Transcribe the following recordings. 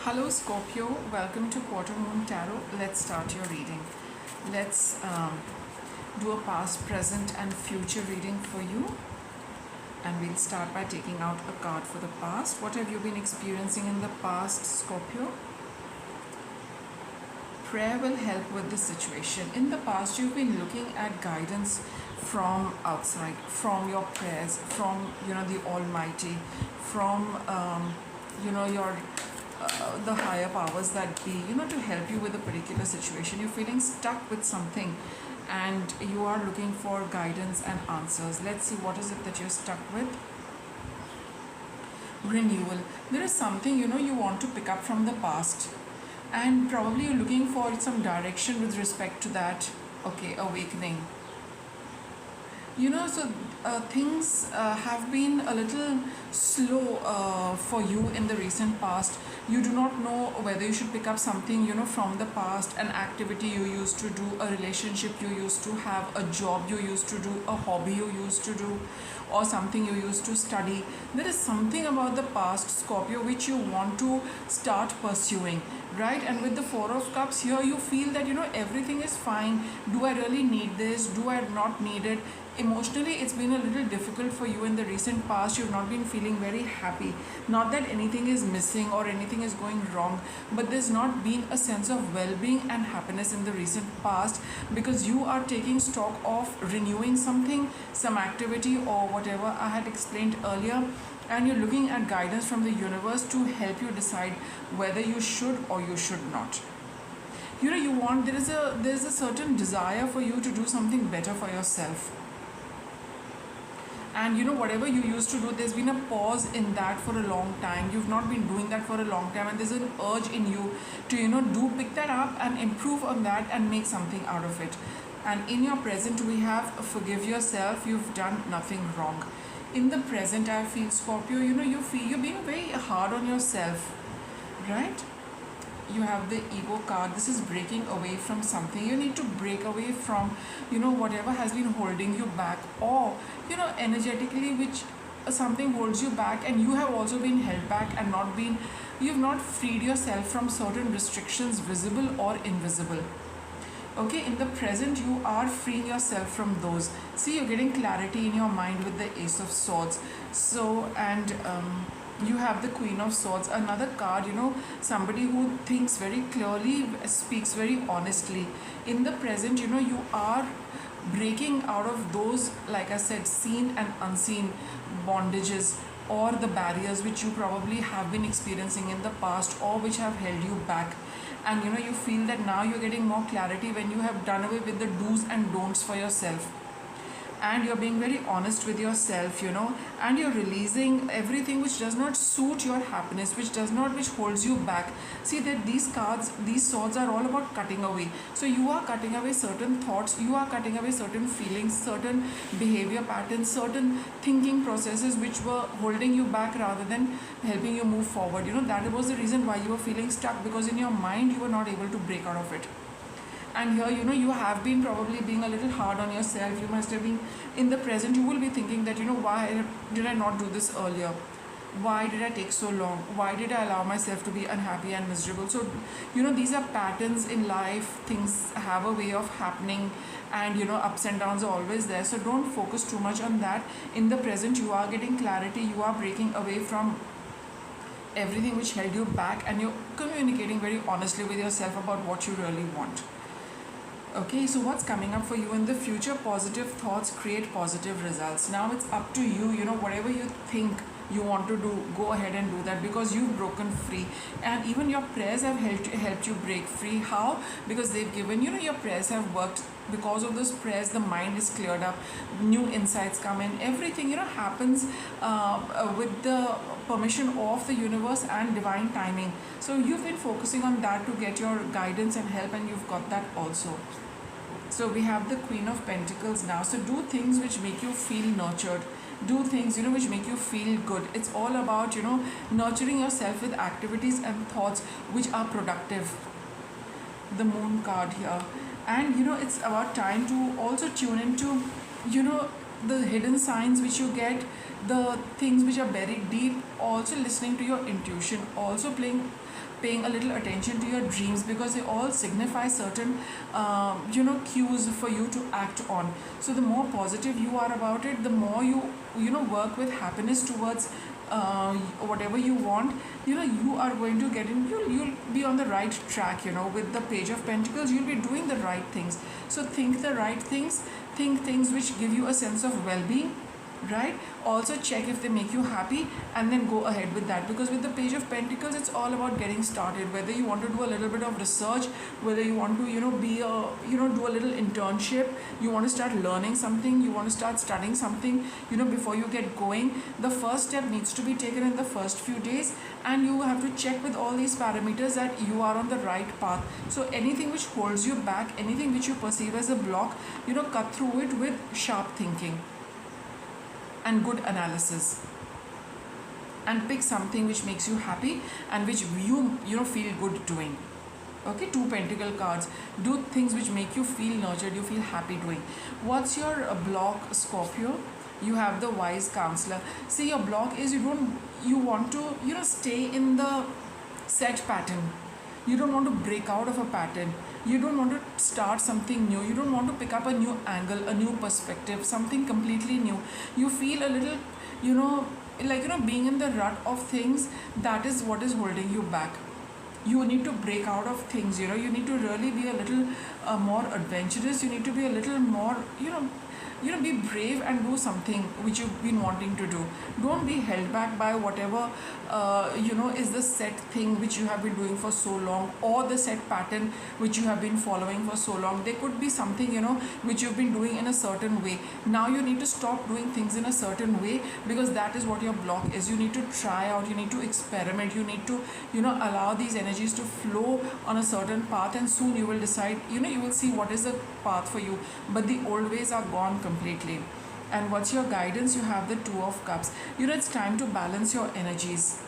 Hello Scorpio, welcome to Quarter Moon Tarot. Let's start your reading. Let's do a past, present, and future reading for you. And we'll start by taking out a card for the past. What have you been experiencing in the past, Scorpio? Prayer will help with this situation. In the past, you've been looking at guidance from outside, from your prayers, from the Almighty, from your the higher powers that be, to help you with a particular situation. You're feeling stuck with something and you are looking for guidance and answers. Let's see, what is it that you're stuck with? Renewal. There is something you want to pick up from the past, and probably you're looking for some direction with respect to that. Okay, awakening. Things have been a little slow for you in the recent past. You do not know whether you should pick up something from the past, an activity you used to do, a relationship you used to have, a job you used to do, a hobby you used to do, or something you used to study. There is something about the past, Scorpio, which you want to start pursuing, right? And with the Four of Cups here, you feel that everything is fine. Do I really need this? Do I not need it? Emotionally, it's been a little difficult for you in the recent past. You've not been feeling very happy. Not that anything is missing or anything is going wrong, but there's not been a sense of well-being and happiness in the recent past, because you are taking stock of renewing something, some activity or whatever I had explained earlier, and you're looking at guidance from the universe to help you decide whether you should or you should not. There's a certain desire for you to do something better for yourself. And whatever you used to do, there's been a pause in that for a long time. You've not been doing that for a long time, and there's an urge in you to do pick that up and improve on that and make something out of it. And in your present, we have forgive yourself. You've done nothing wrong. In the present, I feel, Scorpio, you're being very hard on yourself, right? You have the ego card. This is breaking away from something. You need to break away from whatever has been holding you back, or energetically which something holds you back, and you have also been held back and you've not freed yourself from certain restrictions, visible or invisible. Okay, in the present, you are freeing yourself from those. See, you're getting clarity in your mind with the Ace of Swords. So, and you have the Queen of Swords, another card, somebody who thinks very clearly, speaks very honestly. In the present, you are breaking out of those, like I said, seen and unseen bondages or the barriers which you probably have been experiencing in the past, or which have held you back. And you feel that now you're getting more clarity when you have done away with the do's and don'ts for yourself, and you're being very honest with yourself, and you're releasing everything which does not suit your happiness, which holds you back. See that these swords are all about cutting away. So you are cutting away certain thoughts, you are cutting away certain feelings, certain behavior patterns, certain thinking processes which were holding you back rather than helping you move forward. That was the reason why you were feeling stuck, because in your mind you were not able to break out of it. And here, you have been probably being a little hard on yourself. You must have been, in the present, you will be thinking that, why did I not do this earlier? Why did I take so long? Why did I allow myself to be unhappy and miserable? So, these are patterns in life. Things have a way of happening, and, ups and downs are always there. So don't focus too much on that. In the present, you are getting clarity. You are breaking away from everything which held you back, and you're communicating very honestly with yourself about what you really want. Okay, so what's coming up for you in the future? Positive thoughts create positive results. Now it's up to you, whatever you think you want to do, go ahead and do that, because you've broken free. And even your prayers have helped you break free. How? Because they've given, your prayers have worked. Because of those prayers, the mind is cleared up, new insights come in, everything happens with the permission of the universe and divine timing. So you've been focusing on that to get your guidance and help, and you've got that also. So we have the Queen of Pentacles now. So do things which make you feel nurtured. Do things which make you feel good. It's all about nurturing yourself with activities and thoughts which are productive. The Moon card here. And it's about time to also tune into the hidden signs which you get, the things which are buried deep, also listening to your intuition, also paying a little attention to your dreams, because they all signify certain cues for you to act on. So the more positive you are about it, the more you work with happiness towards whatever you want, you are going to get in, you'll be on the right track. With the Page of Pentacles, you'll be doing the right things. So think the right things, think things which give you a sense of well-being, right? Also check if they make you happy, and then go ahead with that, because with the Page of Pentacles, it's all about getting started. Whether you want to do a little bit of research, whether you want to be a do a little internship, you want to start learning something, you want to start studying something, before you get going, the first step needs to be taken in the first few days, and you have to check with all these parameters that you are on the right path. So anything which holds you back, anything which you perceive as a block, cut through it with sharp thinking and good analysis, and pick something which makes you happy and which you feel good doing. Okay, 2 pentacle cards. Do things which make you feel nurtured, you feel happy doing. What's your block, Scorpio? You have the Wise Counselor. See, your block is you want to stay in the set pattern. You don't want to break out of a pattern. You don't want to start something new. You don't want to pick up a new angle, a new perspective, something completely new. You feel a little, being in the rut of things. That is what is holding you back. You need to break out of things. You need to really be a little more adventurous. You need to be a little more, be brave and do something which you've been wanting to do. Don't be held back by whatever is the set thing which you have been doing for so long, or the set pattern which you have been following for so long. There could be something which you've been doing in a certain way. Now you need to stop doing things in a certain way, because that is what your block is. You need to try out, you need to experiment, you need to allow these energies to flow on a certain path, and soon you will decide, you will see what is the path for you. But the old ways are gone completely. And what's your guidance? You have the Two of Cups. It's time to balance your energies.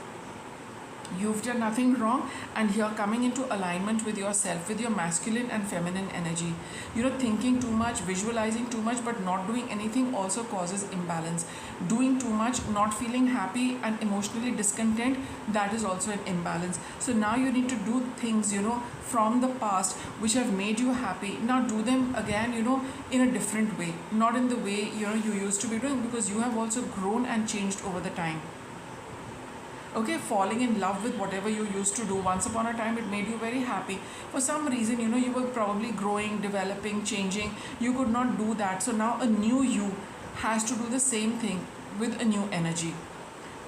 You've done nothing wrong, and you're coming into alignment with yourself, with your masculine and feminine energy. Thinking too much, visualizing too much, but not doing anything also causes imbalance. Doing too much, not feeling happy and emotionally discontent, that is also an imbalance. So now you need to do things, from the past which have made you happy. Now do them again, in a different way, not in the way, you used to be doing, because you have also grown and changed over the time. Okay, falling in love with whatever you used to do. Once upon a time, it made you very happy. For some reason, you were probably growing, developing, changing. You could not do that. So now a new you has to do the same thing with a new energy.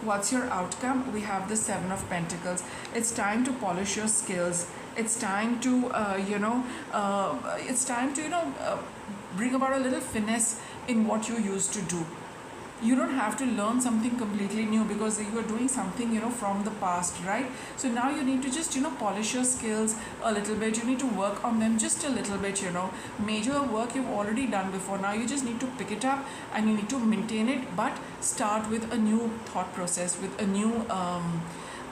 What's your outcome? We have the Seven of Pentacles. It's time to polish your skills. It's time to, bring about a little finesse in what you used to do. You don't have to learn something completely new, because you are doing something from the past, right? So now you need to just polish your skills a little bit. You need to work on them just a little bit. Major work you've already done before. Now you just need to pick it up and you need to maintain it, but start with a new thought process, with a new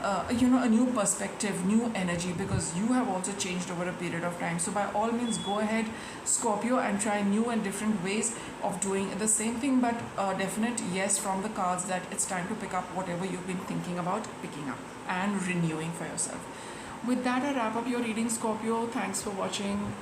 a new perspective, new energy, because you have also changed over a period of time. So by all means, go ahead, Scorpio, and try new and different ways of doing the same thing. But definite yes from the cards that it's time to pick up whatever you've been thinking about picking up and renewing for yourself. With that, I wrap up your reading, Scorpio. Thanks for watching.